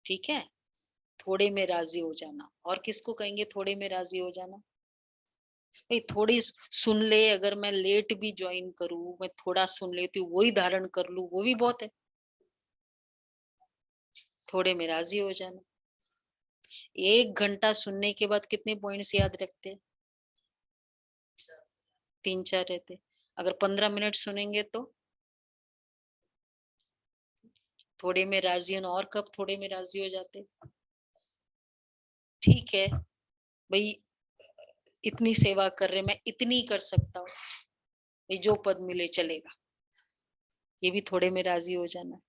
S1: ठीक है, थोड़े में राजी हो जाना। और किसको कहेंगे थोड़े में राजी हो जाना? भाई थोड़ी सुन ले, अगर मैं लेट भी ज्वाइन करूं, मैं थोड़ा सुन लेती हूँ, वही धारण कर लूं, वो भी बहुत है। थोड़े में राजी हो जाना। 1 घंटा सुनने के बाद कितने पॉइंट्स याद रखते? 3-4 रहते। अगर 15 मिनट सुनेंगे तो थोड़े में राजी होना। और कब थोड़े में राजी हो जाते? ठीक है भाई, इतनी सेवा कर रहे, मैं इतनी कर सकता हूँ, ये जो पद मिले चलेगा, ये भी थोड़े में राजी हो जाना।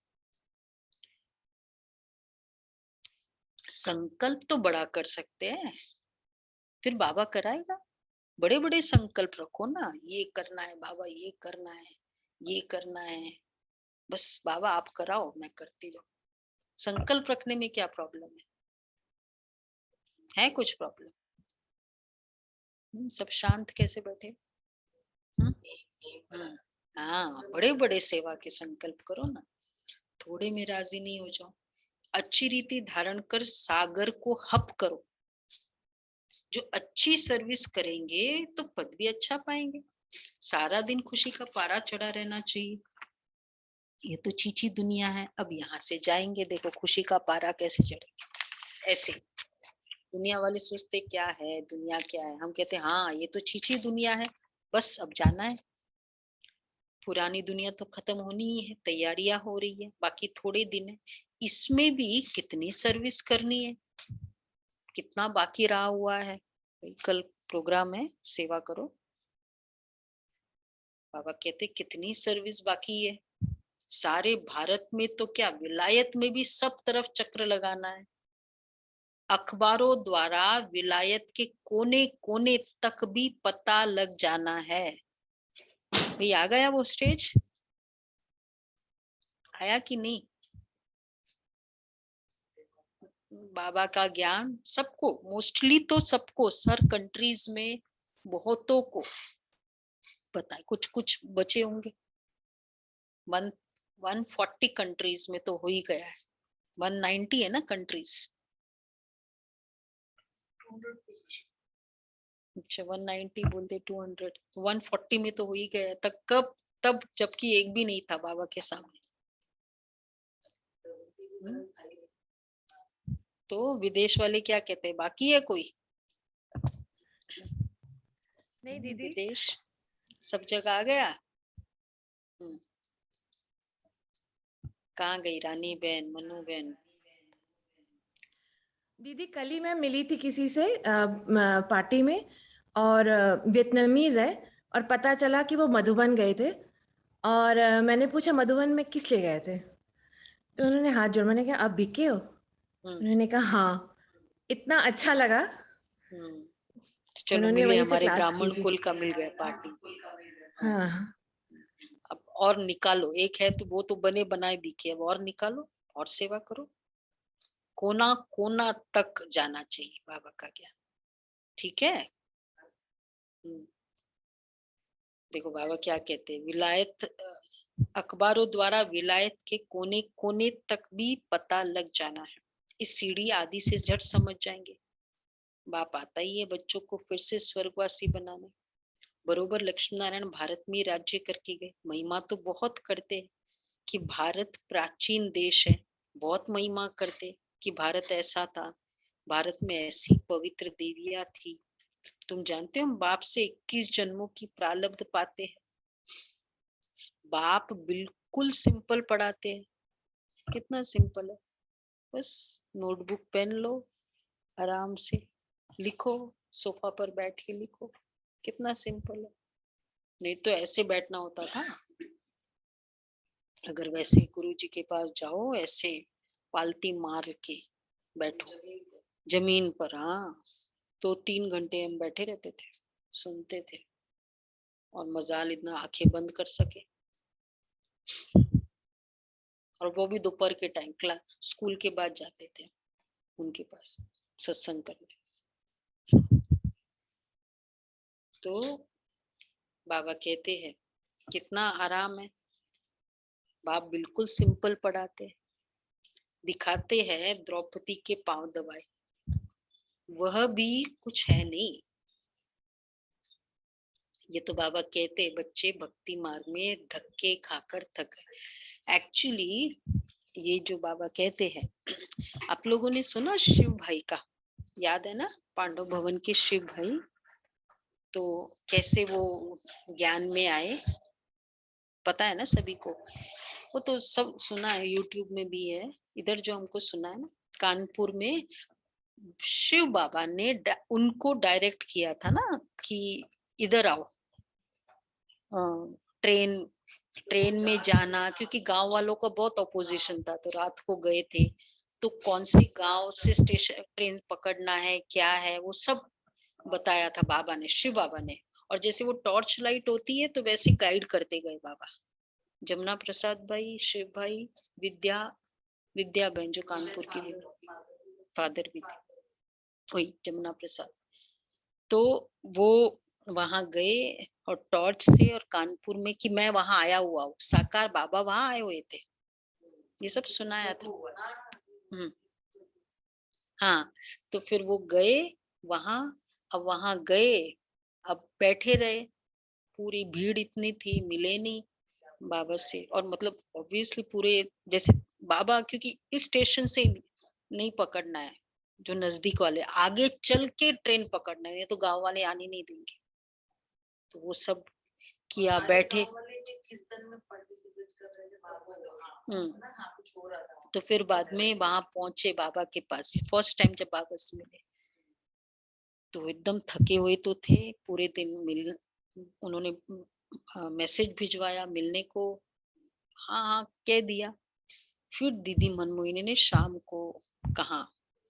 S1: संकल्प तो बड़ा कर सकते हैं, फिर बाबा कराएगा। बड़े बड़े संकल्प रखो ना, ये करना है बाबा, ये करना है, ये करना है, बस बाबा आप कराओ, मैं करती जाऊं। संकल्प रखने में क्या प्रॉब्लम है कुछ प्रॉब्लम? सब शांत कैसे बैठे? हाँ, बड़े बड़े सेवा के संकल्प करो ना, थोड़े में राजी नहीं हो जाओ। अच्छी रीति धारण कर सागर को हप करो। जो अच्छी सर्विस करेंगे तो पद भी अच्छा पाएंगे। सारा दिन खुशी का पारा चढ़ा रहना चाहिए। ये तो चीची दुनिया है, अब यहाँ से जाएंगे, देखो खुशी का पारा कैसे चढ़ेगा। ऐसे दुनिया वाले सोचते क्या है, दुनिया क्या है, हम कहते हाँ ये तो चीची दुनिया है, बस अब जाना है। पुरानी दुनिया तो खत्म होनी ही है, तैयारियां हो रही है, बाकी थोड़े दिन है। इसमें भी कितनी सर्विस करनी है, कितना बाकी रहा हुआ है। कल प्रोग्राम है, सेवा करो। बाबा कहते कितनी सर्विस बाकी है। सारे भारत में तो क्या, विलायत में भी सब तरफ चक्र लगाना है। अखबारों द्वारा विलायत के कोने कोने तक भी पता लग जाना है। भाई आ गया वो स्टेज, आया कि नहीं? बाबा का ज्ञान सबको, मोस्टली तो सबको, सर कंट्रीज में बहुतों को पता है, कुछ कुछ बचे होंगे। 140 कंट्रीज में तो हो ही गया है। 190 है ना कंट्रीज। अच्छा 190 बोलते, 200, 140 में तो हो ही गया तक। कब? तब जबकि एक भी नहीं था बाबा के सामने। तो विदेश वाले क्या कहते हैं, बाकी है कोई?
S5: नहीं दीदी,
S1: विदेश सब जगह आ गया। कहाँ गई रानी बहन, मनु बहन?
S5: दीदी कल ही मैं मिली थी किसी से पार्टी में, और वियतनामीज है, और पता चला कि वो मधुबन गए थे। और मैंने पूछा मधुबन में किस लिए गए थे, तो उन्होंने हाथ जोड़, मैंने कहा आप बीके हो? उन्होंने कहा हाँ। इतना अच्छा लगा।
S1: चलो
S5: उन्होंने
S1: मिले,
S5: वहीं से
S1: हमारे
S5: क्लास की
S1: ब्राह्मण
S5: थी।
S1: कुल का मिल गया पार्टी।
S5: हाँ
S1: अब और निकालो, एक है तो वो तो बने बनाए दिखे, अब और निकालो और सेवा करो। कोना कोना तक जाना चाहिए बाबा का ज्ञान। ठीक है। देखो बाबा क्या कहते हैं, विलायत अखबारों द्वारा विलायत के कोने कोने तक भी पता लग जाना है। इस सीढ़ी आदि से झट समझ जाएंगे। बाप आता ही है बच्चों को फिर से स्वर्गवासी बनाने। बरोबर लक्ष्मी नारायण भारत में राज्य करके गए, महिमा तो बहुत करते हैं कि भारत प्राचीन देश है, बहुत महिमा करते कि भारत ऐसा था, भारत में ऐसी पवित्र देवियां थी। तुम जानते हो हम बाप से 21 जन्मों की प्रारब्ध पाते हैं। बाप बिल्कुल सिंपल पढ़ाते हैं। कितना सिंपल है, बस नोटबुक पेन लो, आराम से लिखो, सोफा पर बैठ के लिखो, कितना सिंपल है। नहीं तो ऐसे बैठना होता था। अगर वैसे गुरुजी के पास जाओ, ऐसे पालती मार के बैठो जमीन पर, हाँ, 2-3 घंटे हम बैठे रहते थे, सुनते थे, और मजाल इतना आंखें बंद कर सके। और वो भी दोपहर के टाइम, क्लास स्कूल के बाद जाते थे उनके पास सत्संग करने। तो बाबा कहते हैं कितना आराम है, बाप बिल्कुल सिंपल पढ़ाते हैं। दिखाते हैं द्रौपदी के पांव दबाए, वह भी कुछ है नहीं। ये तो बाबा कहते हैं बच्चे भक्ति मार्ग में धक्के खाकर थक गए। एक्चुअली ये जो बाबा कहते हैं, आप लोगों ने सुना शिव भाई का, याद है ना, पांडव भवन के शिव भाई, तो कैसे वो ज्ञान में आए, पता है ना सभी को। वो तो सब सुना है, यूट्यूब में भी है। इधर जो हमको सुना है ना, कानपुर में शिव बाबा ने उनको डायरेक्ट किया था ना कि इधर आओ, ट्रेन में जाना, क्योंकि गांव वालों का बहुत अपोजिशन था, तो रात को गए थे, तो कौन से गांव से स्टेशन ट्रेन पकड़ना है, क्या है, वो सब बताया था बाबा ने, शिव बाबा ने। और जैसे वो टॉर्च लाइट होती है, तो वैसे गाइड करते गए बाबा। जमुना प्रसाद भाई, शिव भाई, विद्या बहन जो कानपुर की फादर भी थे, वही जमुना प्रसाद। तो वो वहां गए और टॉर्च से, और कानपुर में कि मैं वहां आया हुआ हूँ, साकार बाबा वहां आए हुए थे, ये सब सुनाया था। हाँ, तो फिर वो गए वहां। अब वहां गए, अब बैठे रहे, पूरी भीड़ इतनी थी, मिले नहीं बाबा से। और मतलब ऑब्वियसली पूरे, जैसे बाबा, क्योंकि इस स्टेशन से नहीं पकड़ना है, जो नजदीक वाले आगे चल के ट्रेन पकड़ना है, तो गांव वाले आने नहीं देंगे। तो वो सब किया, बैठे। तो फिर बाद में वहां पहुंचे बाबा के पास, फर्स्ट टाइम जब बाबा से मिले, तो एकदम थके हुए तो थे, पूरे दिन उन्होंने मैसेज भिजवाया मिलने को, हाँ हाँ कह दिया। फिर दीदी मनमोहिनी ने शाम को कहा,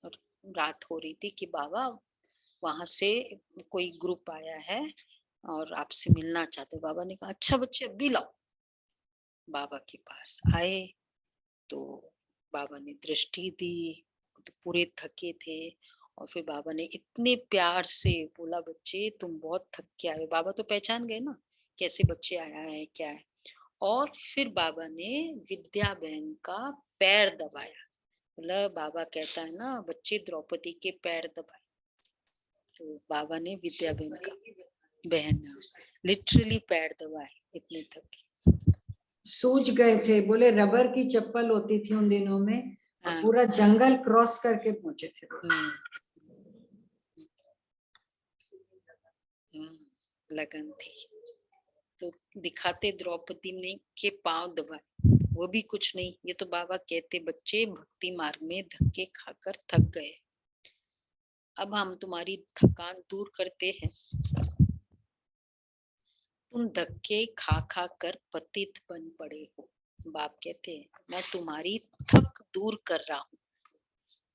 S1: रात हो रही थी, कि बाबा वहां से कोई ग्रुप आया है और आपसे मिलना चाहते। बाबा ने कहा अच्छा बच्चे अभी लाओ। बाबा के पास आए, तो बाबा ने दृष्टि दी, तो पूरे थके थे। और फिर बाबा ने इतने प्यार से बोला, बच्चे तुम बहुत थक के आए हो। बाबा तो पहचान गए ना कैसे बच्चे आया है क्या है। और फिर बाबा ने विद्या बहन का पैर दबाया, मतलब बाबा कहता है ना बच्चे द्रौपदी के पैर दबाए, तो बाबा ने विद्या बहन का, बहन लिटरली पैर दबाए, इतने थके।
S2: सूज गए थे, बोले रबर की चप्पल होती थी उन दिनों में, और
S1: हाँ।
S2: पूरा जंगल क्रॉस करके पहुंचे थे।
S1: लगन थी। तो दिखाते द्रौपदी ने के पांव दबाए, वो भी कुछ नहीं। ये तो बाबा कहते बच्चे भक्ति मार्ग में धक्के खाकर थक गए, अब हम तुम्हारी थकान दूर करते हैं। तुम धक्के खा खा कर पतित बन पड़े हो। बाप कहते हैं मैं तुम्हारी थक दूर कर रहा हूं,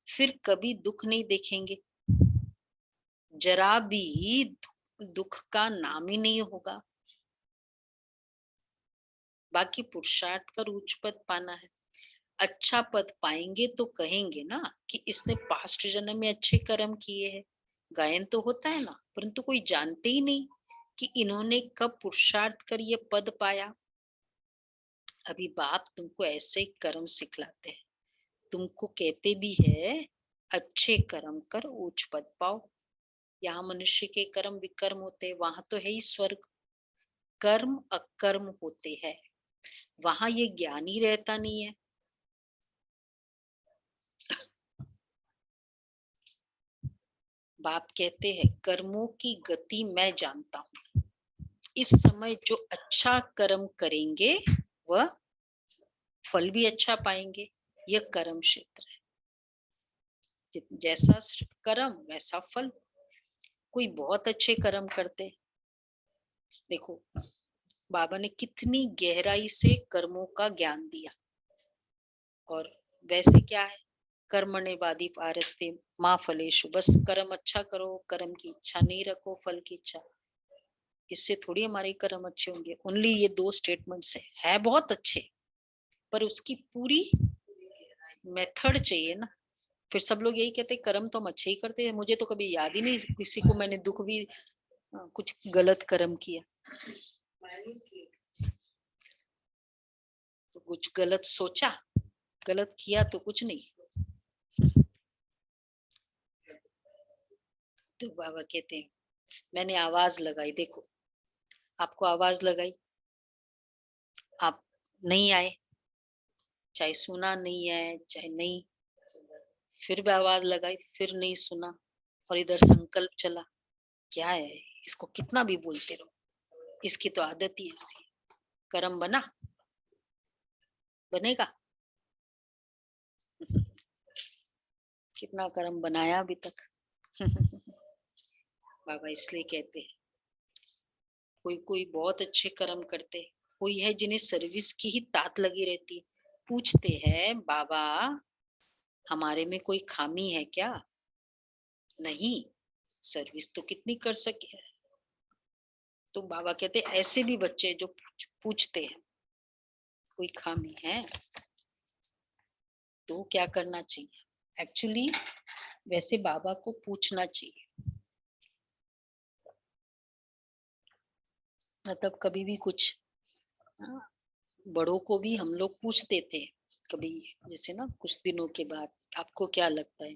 S1: फिर कभी दुख नहीं देखेंगे, जरा भी दुख का नाम ही नहीं होगा। बाकी पुरुषार्थ कर उच्च पद पाना है, अच्छा पद पाएंगे तो कहेंगे ना कि इसने पास्ट जन्म में अच्छे कर्म किए हैं। गायन तो होता है ना, परंतु कोई जानते ही नहीं कि इन्होंने कब पुरुषार्थ कर ये पद पाया। अभी बाप तुमको ऐसे कर्म सिखलाते हैं, तुमको कहते भी है अच्छे कर्म कर उच्च पद पाओ। यहाँ मनुष्य के कर्म विकर्म होते हैं, वहां तो है ही स्वर्ग। कर्म अकर्म होते हैं, वहां ये ज्ञान ही रहता नहीं है। बाप कहते हैं कर्मों की गति मैं जानता हूं, इस समय जो अच्छा कर्म करेंगे वह फल भी अच्छा पाएंगे। यह कर्म क्षेत्र है। जैसा कर्म वैसा फल। कोई बहुत अच्छे कर्म करते, देखो बाबा ने कितनी गहराई से कर्मों का ज्ञान दिया। और वैसे क्या है, कर्मणे बाधी पारस्ते माँ फलेषु, बस कर्म अच्छा करो, कर्म की इच्छा नहीं रखो, फल की इच्छा। इससे थोड़ी हमारे कर्म अच्छे होंगे। ओनली ये 2 स्टेटमेंट्स है बहुत अच्छे, पर उसकी पूरी मेथड चाहिए ना। फिर सब लोग यही कहते कर्म तो हम अच्छे ही करते हैं। मुझे तो कभी याद ही नहीं किसी को मैंने दुख भी कुछ गलत कर्म किया, तो कुछ गलत सोचा, गलत किया तो कुछ नहीं। तो बाबा कहते हैं मैंने आवाज लगाई, देखो आपको आवाज लगाई, आप नहीं आए, चाहे सुना नहीं है चाहे नहीं, फिर भी आवाज लगाई, फिर नहीं सुना, और इधर संकल्प चला। क्या है, इसको कितना भी बोलते रहो, इसकी तो आदत ही ऐसी है। कर्म बना, बनेगा। कितना कर्म बनाया अभी तक। बाबा इसलिए कहते हैं कोई कोई बहुत अच्छे कर्म करते, कोई है जिन्हें सर्विस की ही तात लगी रहती है। पूछते हैं बाबा हमारे में कोई खामी है क्या? नहीं, सर्विस तो कितनी कर सके। तो बाबा कहते ऐसे भी बच्चे जो पूछते हैं कोई खामी है, तो क्या करना चाहिए? एक्चुअली वैसे बाबा को पूछना चाहिए। मतलब कभी भी कुछ, बड़ों को भी हम लोग पूछते थे कभी, जैसे ना कुछ दिनों के बाद आपको क्या लगता है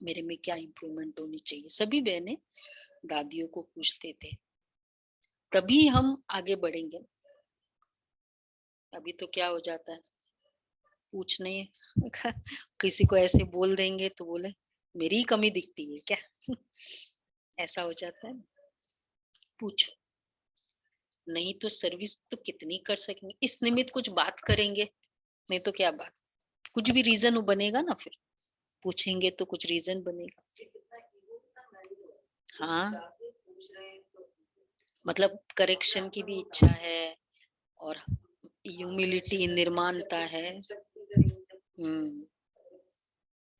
S1: मेरे में क्या इम्प्रूवमेंट होनी चाहिए, सभी बहनें दादियों को पूछते थे, तभी हम आगे बढ़ेंगे। अभी तो क्या हो जाता है, पूछने किसी को ऐसे बोल देंगे तो बोले मेरी ही कमी दिखती है क्या? ऐसा हो जाता है। पूछो, नहीं तो सर्विस तो कितनी कर सकेंगे, इस निमित्त कुछ बात करेंगे, नहीं तो क्या बात, कुछ भी रीजन बनेगा ना, फिर पूछेंगे तो कुछ रीजन बनेगा। हाँ, मतलब करेक्शन की भी इच्छा है और ह्यूमिलिटी निर्माणता है।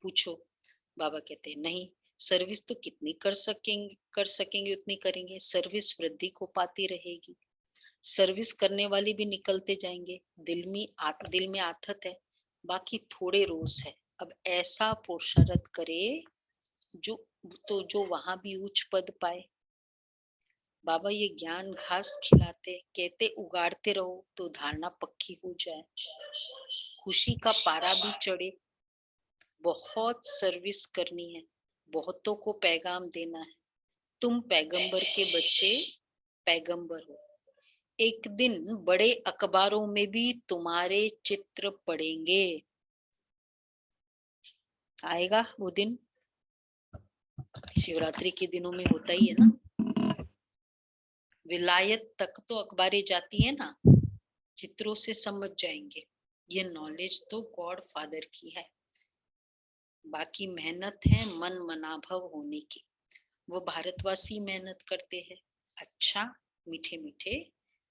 S1: पूछो। बाबा कहते हैं नहीं, सर्विस तो कितनी कर सकेंगे उतनी करेंगे, सर्विस वृद्धि को पाती रहेगी। सर्विस करने वाले भी निकलते जाएंगे। दिल में आथत है, बाकी थोड़े रोज है। अब ऐसा पुरुषार्थ करे जो वहां भी उच्च पद पाए। बाबा ये ज्ञान घास खिलाते, कहते उगाड़ते रहो तो धारणा पक्की हो जाए, खुशी का पारा भी चढ़े। बहुत सर्विस करनी है, बहुतों को पैगाम देना है। तुम पैगंबर के बच्चे पैगंबर हो। एक दिन बड़े अखबारों में भी तुम्हारे चित्र पड़ेंगे। आएगा वो दिन, शिवरात्रि के दिनों में होता ही है ना। विलायत तक तो अखबारें जाती है ना, चित्रों से समझ जाएंगे। ये नॉलेज तो गॉड फादर की है, बाकी मेहनत है मन मनाभव होने की। वो भारतवासी मेहनत करते हैं। अच्छा, मीठे मीठे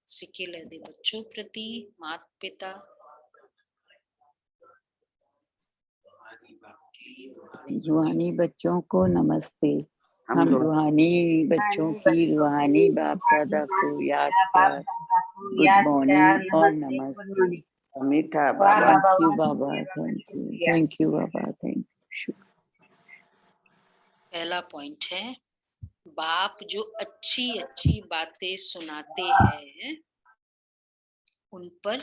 S1: सिक्के लदे बच्चों प्रति माता पिता
S6: रूहानी बच्चों को नमस्ते। हम रूहानी बच्चों की रूहानी बाप दादा को याद प्यार गुड मॉर्निंग और नमस्ते।
S3: Amita
S6: thank you Baba, thank you Baba, thank you.
S1: पहला पॉइंट है, बाप जो अच्छी अच्छी बातें सुनाते हैं उन पर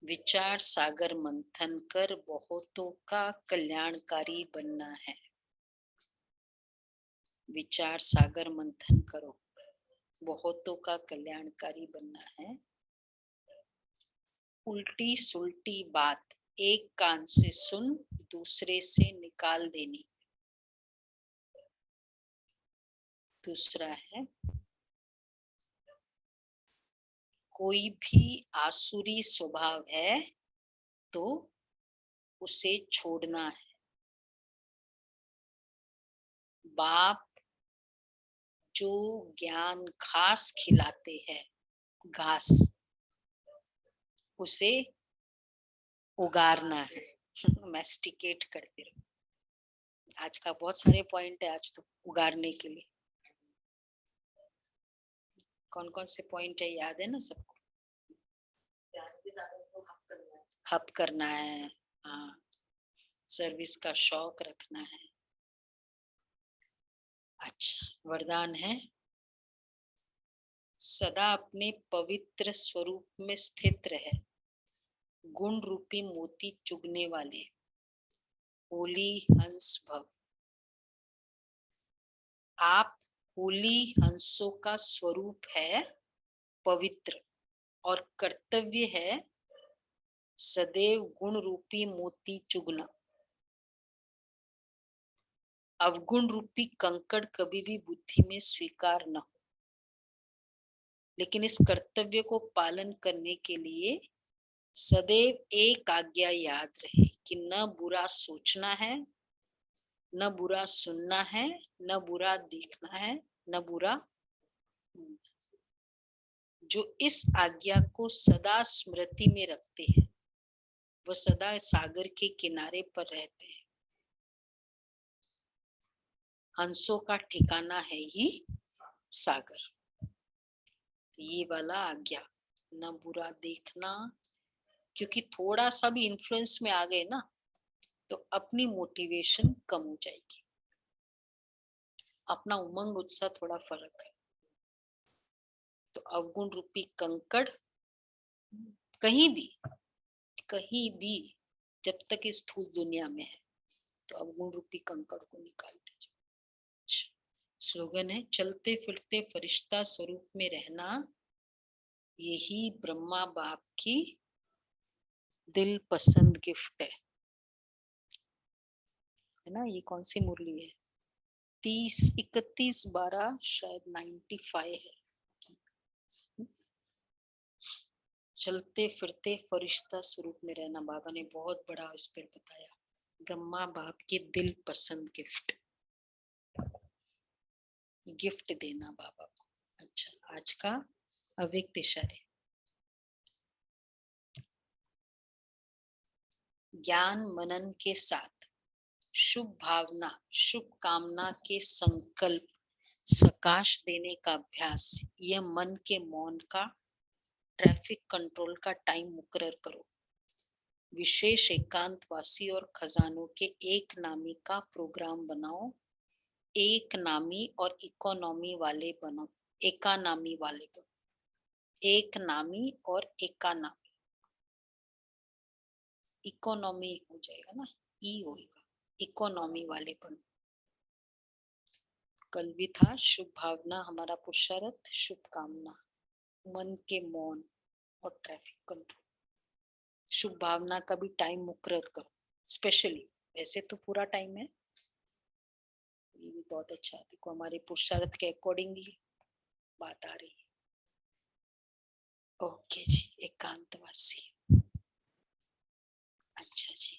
S1: विचार सागर मंथन कर बहुतों का कल्याणकारी बनना है। विचार सागर मंथन करो, बहुतों का कल्याणकारी बनना है। उल्टी सुल्टी बात एक कान से सुन दूसरे से निकाल देनी। दूसरा है कोई भी आसुरी स्वभाव है तो उसे छोड़ना है। बाप जो ज्ञान घास खिलाते हैं, घास, उसे उगारना है, मैस्टिकेट करते रहो। आज का बहुत सारे पॉइंट है आज तो उगारने के लिए। कौन कौन से पॉइंट है याद है ना सबको? हब करना है, हाँ, सर्विस का शौक रखना है। अच्छा, वरदान है सदा अपने पवित्र स्वरूप में स्थित रहे, गुण रूपी मोती चुगने वाले होली हंस भव। आप होली हंसों का स्वरूप है पवित्र, और कर्तव्य है सदैव गुण रूपी मोती चुगना। अवगुण रूपी कंकड़ कभी भी बुद्धि में स्वीकार न हो, लेकिन इस कर्तव्य को पालन करने के लिए सदैव एक आज्ञा याद रहे कि न बुरा सोचना है, न बुरा सुनना है, न बुरा देखना है, न बुरा। जो इस आज्ञा को सदा स्मृति में रखते हैं वह सदा सागर के किनारे पर रहते हैं। हंसों का ठिकाना है ही सागर। ये वाला आज्ञा, न बुरा देखना, क्योंकि थोड़ा सा भी इन्फ्लुएंस में आ गए ना तो अपनी मोटिवेशन कम हो जाएगी, अपना उमंग उत्साह थोड़ा फर्क है। तो अवगुण रूपी कंकड़ कहीं भी जब तक इस स्थूल दुनिया में है तो अवगुण रूपी कंकड़ को निकालते जाओ। स्लोगन है चलते फिरते फरिश्ता स्वरूप में रहना, यही ब्रह्मा बाप की दिल पसंद गिफ्ट है ना। ये कौन सी मुरली है? 31/12 शायद 95 है। चलते फिरते फरिश्ता स्वरूप में रहना, बाबा ने बहुत बड़ा इस पर बताया। ब्रह्मा बाप के दिल पसंद गिफ्ट देना बाबा को। अच्छा, आज का अव्यक्त इशारे। ज्ञान मनन के साथ शुभ भावना, शुभ कामना के संकल्प सकाश देने का अभ्यास, यह मन के मौन का ट्रैफिक कंट्रोल का टाइम मुकर्रर करो। विशेष एकांतवासी और खजानों के एक नामी का प्रोग्राम बनाओ। एक नामी और इकोनॉमी वाले बनो, एकानामी वाले बनो। एक नामी और एकानामी, इकोनॉमी हो जाएगा ना, ई होएगा, इकोनॉमी वाले बनो। कल भी था शुभ भावना हमारा पुरुषार्थ, शुभ कामना, मन के मौन और ट्रैफिक कंट्रोल। शुभ भावना का भी टाइम मुकर्रर करो स्पेशली, वैसे तो पूरा टाइम है, ये भी बहुत अच्छा। देखो हमारे पुरुषार्थ के अकॉर्डिंगली बात आ रही है। ओके जी, एकांतवासी। अच्छा जी,